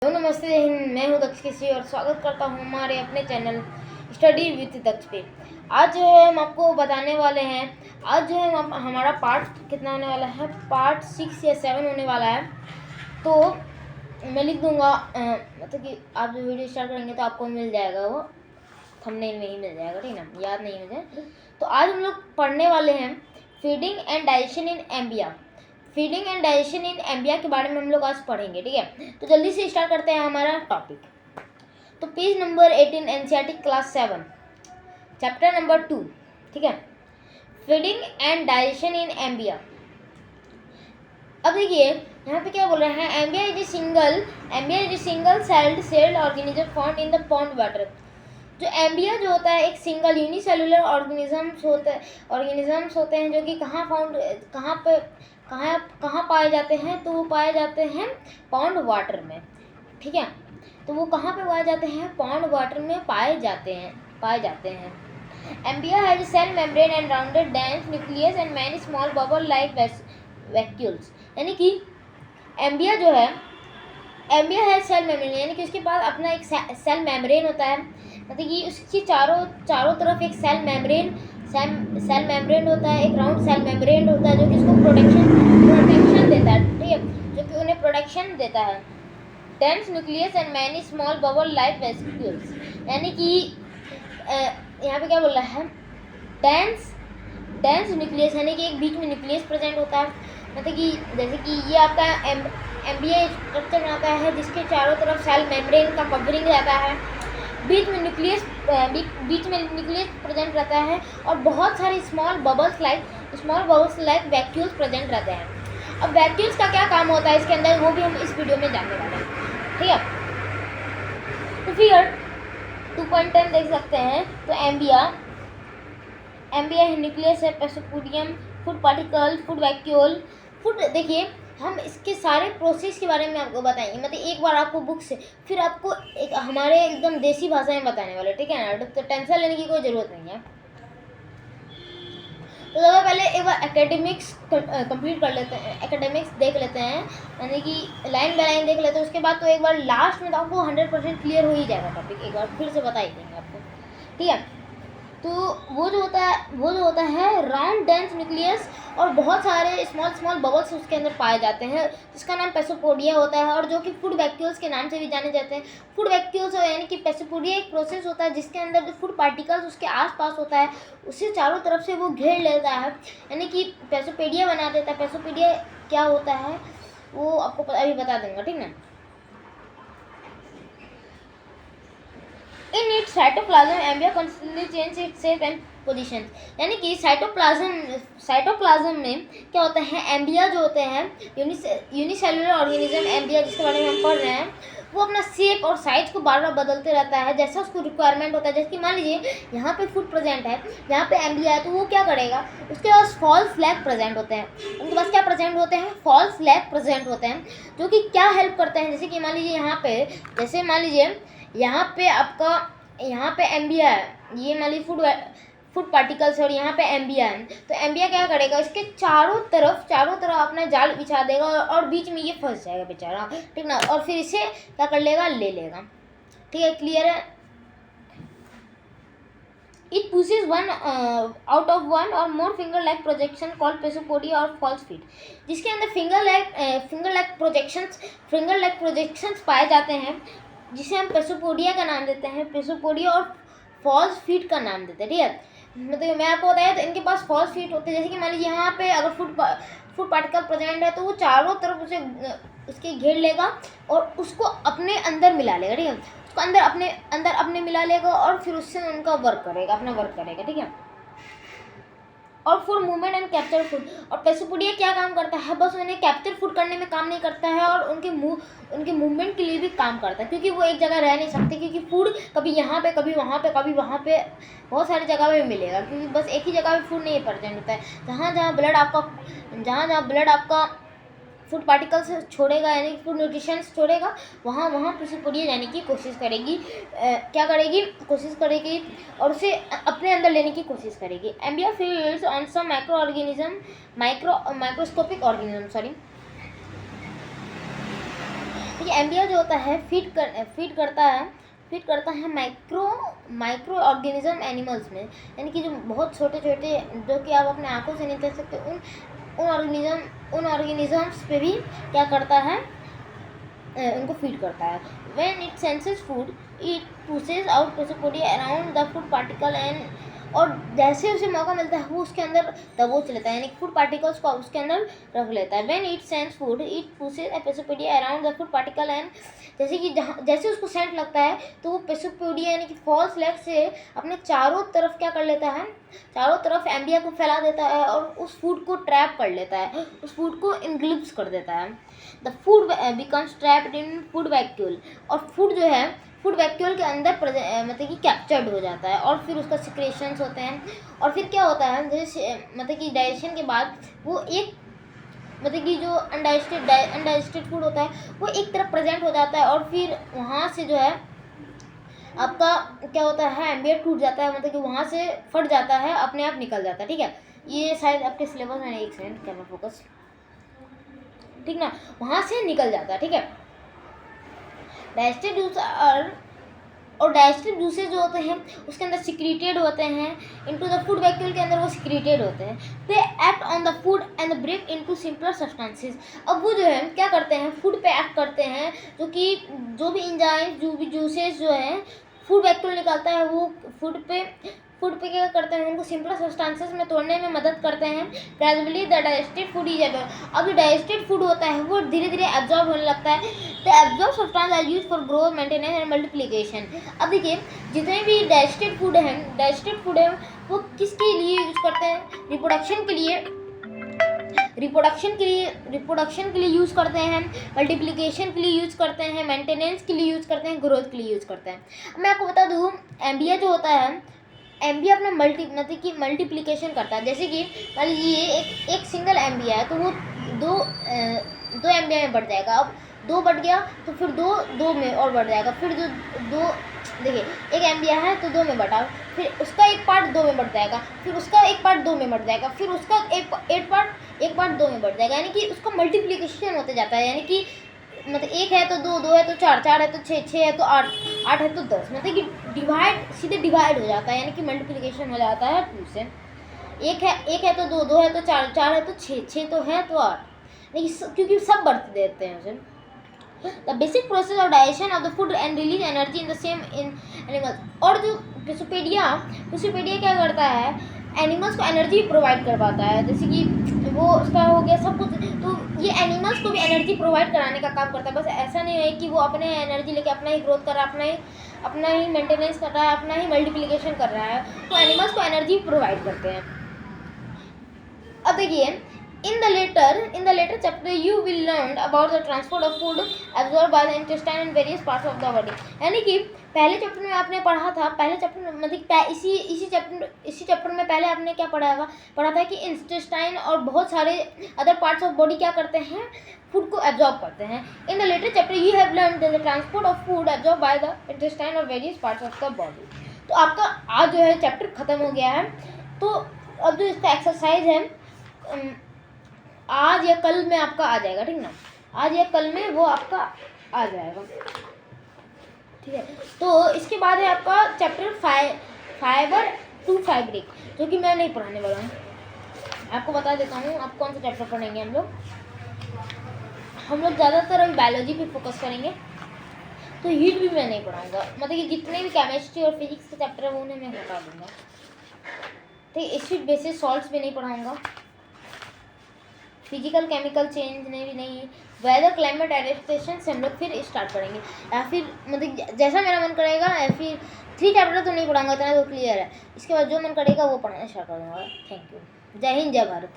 नमस्ते, जय हिंद। मैं हूं दक्ष केसरी और स्वागत करता हूं हमारे अपने चैनल स्टडी विद दक्ष पे। आज जो है हम आपको बताने वाले हैं, आज जो है हमारा पार्ट कितना होने वाला है, पार्ट 6 या 7 होने वाला है। तो मैं लिख दूंगा, मतलब कि आप जो वीडियो स्टार्ट करेंगे तो आपको मिल जाएगा, वो थंबनेल में ही मिल जाएगा, ठीक ना, याद नहीं मुझे। तो आज हम लोग पढ़ने वाले हैं feeding and digestion in amoeba. Feeding and digestion in amoeba के बारे में हम लोग आज पढ़ेंगे, ठीक है। तो जल्दी से स्टार्ट करते हैं हमारा टॉपिक। तो page number 18 NCERT class 7 chapter number 2, ठीक है, feeding and digestion in amoeba. अब देखिए यहाँ पे क्या बोल रहे हैं, amoeba is a single celled organism found in the pond water. जो एम्बिया जो होता है एक सिंगल यूनिसेलुलर ऑर्गेनिजम्स होते हैं जो कि कहाँ पाए जाते हैं, तो वो पाए जाते हैं पॉन्ड वाटर में, ठीक है। तो वो कहाँ पे पाए जाते हैं, पॉन्ड वाटर में पाए जाते हैं। Amoeba has cell membrane and rounded dense nucleus and many small bubble like vacuoles. यानी कि एम्बिया है सेल मेम्ब्रेन, यानी कि उसके पास अपना एक सेल मेम्ब्रेन होता है, मतलब कि उसकी चारों तरफ एक सेल मेम्ब्रेन होता है, एक राउंड सेल मेम्ब्रेन होता है जो कि उसको प्रोटेक्शन देता है, ठीक है, जो कि उन्हें प्रोटेक्शन देता है। Dense nucleus and many small bubble like vesicles, यानी कि यहाँ पे क्या बोल रहा है, डेंस न्यूक्लियस, यानी कि एक बीच में न्यूक्लियस प्रेजेंट होता है, मतलब कि जैसे कि ये आपका एम्बिया स्ट्रक्चर बनाता है जिसके चारों तरफ सेल मेम्ब्रेन का कवरिंग रहता है, बीच में न्यूक्लियस प्रेजेंट रहता है और बहुत सारे small bubbles like vacuoles present रहते हैं। अब वैक्यूल्स का क्या काम होता है इसके अंदर, वो भी हम इस वीडियो में जानने वाले हैं, ठीक है। तो फिगर 2.10 देख सकते हैं। तो एम्बिया न्यूक्लियस है, pseudopodium, food particle, food vacuole, food. देखिए हम इसके सारे प्रोसेस के बारे में आपको बताएंगे, मतलब एक बार आपको बुक से, फिर आपको एक हमारे एकदम देसी भाषा में बताने वाले, ठीक है ना। तो टेंशन लेने की कोई ज़रूरत नहीं है। तो सबसे पहले एक बार एकेडमिक्स कंप्लीट कर लेते हैं, एकेडमिक्स देख लेते हैं, यानी कि लाइन बाय लाइन देख लेते हैं। उसके बाद तो एक बार लास्ट में तो आपको 100% क्लियर हो ही जाएगा टॉपिक, एक बार फिर से बता ही देंगे आपको, ठीक है। तो वो जो होता है राउंड डेंस न्यूक्लियस और बहुत सारे स्मॉल बबल्स उसके अंदर पाए जाते हैं, जिसका नाम पेसोपोडिया होता है, और जो कि फूड वैक्यूल्स के नाम से भी जाने जाते हैं। फूड वैक्यूल्स यानी कि पेसोपोडिया एक प्रोसेस होता है जिसके अंदर जो फूड पार्टिकल्स उसके आसपास होता है उसे चारों तरफ से वो घेर लेता है, यानी कि पेसोपोडिया बना देता है। पेसोपोडिया क्या होता है वो आपको अभी बता देंगे, ठीक ना। In its cytoplasm, embryo constantly changes its shape and position, यानी कि साइटोप्लाज्म में क्या होता है, एम्बिया जो होते हैं यूनिसेलुलर ऑर्गेनिज्म एम्बिया जिसके बारे में हम पढ़ रहे हैं, वो अपना शेप और साइज को बार बार बदलते रहता है जैसा उसको रिक्वायरमेंट होता है। जैसे कि मान लीजिए यहाँ पे फूड प्रेजेंट है, यहाँ पे एम्बिया है, तो वो क्या करेगा, उसके पास फॉल्स फ्लैग प्रेजेंट होते हैं, उनके पास क्या प्रेजेंट होते हैं, फॉल्स फ्लैग प्रेजेंट होते हैं, जो कि क्या हेल्प करते हैं। जैसे कि मान लीजिए यहाँ पे एम्बिया है, ये मान लीजिए फूड पार्टिकल्स, और यहाँ पे एम्बिया है, तो एम्बिया क्या करेगा, इसके चारों तरफ अपना जाल बिछा देगा और बीच में ये फंस जाएगा बेचारा, ठीक ना, और फिर इसे क्या कर लेगा, ले लेगा, ठीक है, क्लियर है। It pushes one out of one or more finger-like projection called pesopodia और false feet, जिसके अंदर finger-like projections पाए जाते हैं, जिसे हम पेसोपोडिया का नाम देते हैं, पेसोपोडिया और फॉल्स फीट का नाम देते हैं, ठीक है। मतलब मैं आपको बताया तो इनके पास फॉल्स फीट होते हैं। जैसे कि मान लीजिए यहाँ पे अगर फूड पार्टिकल प्रेजेंट है तो वो चारों तरफ उसके घेर लेगा और उसको अपने अंदर मिला लेगा, ठीक है, उसको अंदर अपने मिला लेगा और फिर उससे उनका अपना वर्क करेगा, ठीक है। और food movement and capture food, और पेसोपोडिया क्या काम करता है, बस उन्हें कैप्चर फूड करने में काम नहीं करता है, और उनके मूवमेंट के लिए भी काम करता है, क्योंकि वो एक जगह रह नहीं सकते, क्योंकि फूड कभी यहाँ पे कभी वहाँ पे कभी वहाँ पे बहुत सारी जगह पे मिलेगा, क्योंकि बस एक ही जगह पे फूड नहीं प्रेजेंट होता है। जहाँ जहाँ ब्लड आपका फूड पार्टिकल्स छोड़ेगा, यानी फूड न्यूट्रिशंस छोड़ेगा, वहाँ पेसोपोडिया जाने की कोशिश करेगी, कोशिश करेगी और उसे अपने अंदर लेने की कोशिश करेगी। Amoeba feeds on some microscopic organism, कि एम्बिया जो होता है फीड करता है माइक्रो ऑर्गेनिज्म एनिमल्स में, यानी कि जो बहुत छोटे छोटे, जो कि आप अपने आंखों से नहीं देख सकते, उन ऑर्गेनिजम्स पे भी क्या करता है, उनको फीड करता है। When it senses food it pushes out pseudopodia around the food particle and, और जैसे उसे मौका मिलता है वो उसके अंदर दबोच लेता है, यानी फूड पार्टिकल्स को उसके अंदर रख लेता है। When it sense food it pushes a pseudopodia around the food particle and, जैसे उसको सेंट लगता है तो वो पेसोपोडिया यानी कि फॉल्स लेग से अपने चारों तरफ क्या कर लेता है, चारों तरफ एम्बिया को फैला देता है और उस फूड को ट्रैप कर लेता है, उस फूड को इनग्लिप्स कर देता है। The food becomes trapped in food vacuole, और फूड जो है फूड वैक्यूल के अंदर मतलब कि कैप्चर्ड हो जाता है, और फिर उसका सिक्रेशंस होते हैं, और फिर क्या होता है, जैसे मतलब कि डाइजेशन के बाद वो एक मतलब कि जो अनडाइजेस्टेड फूड होता है वो एक तरफ प्रेजेंट हो जाता है, और फिर वहाँ से जो है आपका क्या होता है, एम्बिया टूट जाता है, मतलब कि वहाँ से फट जाता है, अपने आप निकल जाता है। ठीक है, ये शायद आपके सिलेबस में, एक सेकंड कैमरा फोकस, ठीक ना, वहाँ से निकल जाता है। ठीक है, डाइजेस्टिव जूस और डाइजेस्टिव जूसेस जो होते हैं उसके अंदर सिक्रीटेड होते हैं इनटू द फूड वैक्यूल के अंदर, वो सिक्रीटेड होते हैं। They act on the food and break into simpler substances. अब वो जो है क्या करते हैं, फूड पे एक्ट करते हैं, जो कि जो भी एंजाइम, जो भी जूसेस जो है फूड वैक्यूल निकालता है, वो फूड पे क्या करते हैं, उनको सिंपलर सब्सटेंसेस में तोड़ने में मदद करते हैं। Gradually the digested food is absorb, अब जो डाइजेस्टेड फूड होता है वो धीरे धीरे एब्जॉर्ब होने लगता है। The absorb substance are use for growth, maintenance and multiplication. अब देखिए जितने भी डाइजेस्टेड फूड है वो किसके लिए यूज करते हैं, रिप्रोडक्शन के लिए यूज़ करते हैं, मल्टीप्लिकेशन के लिए यूज़ करते हैं, मेंटेनेंस के लिए यूज़ करते हैं, ग्रोथ के लिए यूज़ करते हैं। मैं आपको बता दूँ, एम्बिया जो होता है, एम्बिया अपना मतलब कि मल्टीप्लिकेशन करता है। जैसे कि मान लीजिए एक सिंगल एम्बिया है तो वो दो एम्बिया में बढ़ जाएगा। अब 2 बढ़ गया तो फिर 2 में और बढ़ जाएगा, फिर जो 2, देखिए एक एम्बिया है तो 2 में बढ़ा, फिर उसका एक पार्ट 2 में बढ़ जाएगा, फिर उसका एक पार्ट 2 में बढ़ जाएगा, फिर उसका एक पार्ट 2 में बढ़ जाएगा, यानी कि उसका मल्टीप्लिकेशन होते जाता है। यानी कि मतलब 1 है तो 2, 2 है तो 4, 4 है तो 6, 6 है तो 8, 8 है तो 10, मतलब कि सीधे डिवाइड हो जाता है, यानी कि मल्टीप्लिकेशन हो जाता है 2 से। 1 है तो 2, 2 है तो 4, 4 है तो 6, 6 तो है तो 8, लेकिन क्योंकि सब बढ़ते देते हैं उसे। The basic process of digestion of the food and release energy in the same in animals। और जो पेसोपोडिया क्या करता है, एनिमल्स को एनर्जी प्रोवाइड कर पाता है, जैसे कि वो उसका हो गया सब कुछ, तो ये एनिमल्स को भी एनर्जी प्रोवाइड कराने का काम करता है। बस ऐसा नहीं है कि वो अपने एनर्जी लेके अपना ही ग्रोथ कर रहा है, अपना ही मेंटेनेंस कर रहा है, अपना ही मल्टीप्लिकेशन कर रहा है, तो एनिमल्स को एनर्जी प्रोवाइड करते हैं। अब देखिए in the later chapter you will learn about the transport of food absorbed by the intestine and various parts of the body। यानी कि पहले चैप्टर में आपने पढ़ा था, पहले चैप्टर में मतलब इसी चैप्टर में पहले आपने क्या पढ़ा था कि इंटेस्टाइन और बहुत सारे अदर पार्ट्स ऑफ बॉडी क्या करते हैं, फूड को एब्जॉर्ब करते हैं। In the later chapter you have learn the transport of food absorb by the intestine और various parts of the body. तो आपका आज जो है चैप्टर खत्म हो गया है। तो अब जो इसका एक्सरसाइज है आज या कल में आपका आ जाएगा, ठीक ना, आज या कल में वो आपका आ जाएगा, ठीक है। तो इसके बाद है आपका चैप्टर फाइबर टू फैब्रिक, जो कि मैं नहीं पढ़ाने वाला हूँ। आपको बता देता हूँ आप कौन सा चैप्टर पढ़ेंगे। हम लोग ज़्यादातर अभी बायोलॉजी पे फोकस करेंगे, तो हीट भी मैं नहीं पढ़ाऊँगा, मतलब कि जितने भी केमिस्ट्री और फिजिक्स के चैप्टर है वो उन्हें मैं हटा दूँगा, ठीक। एसिड बेसिस सॉल्ट्स भी नहीं पढ़ाऊँगा, फिजिकल केमिकल चेंज नहीं, वेदर क्लाइमेट एडेप्टेशन से हम लोग फिर स्टार्ट करेंगे, या फिर मतलब जैसा मेरा मन करेगा, या फिर 3 चैप्टर तो नहीं पढ़ाऊंगा, इतना तो क्लियर है। इसके बाद जो मन करेगा वो पढ़ाना स्टार्ट कर दूँगा। Thank you. जय हिंद, जय भारत।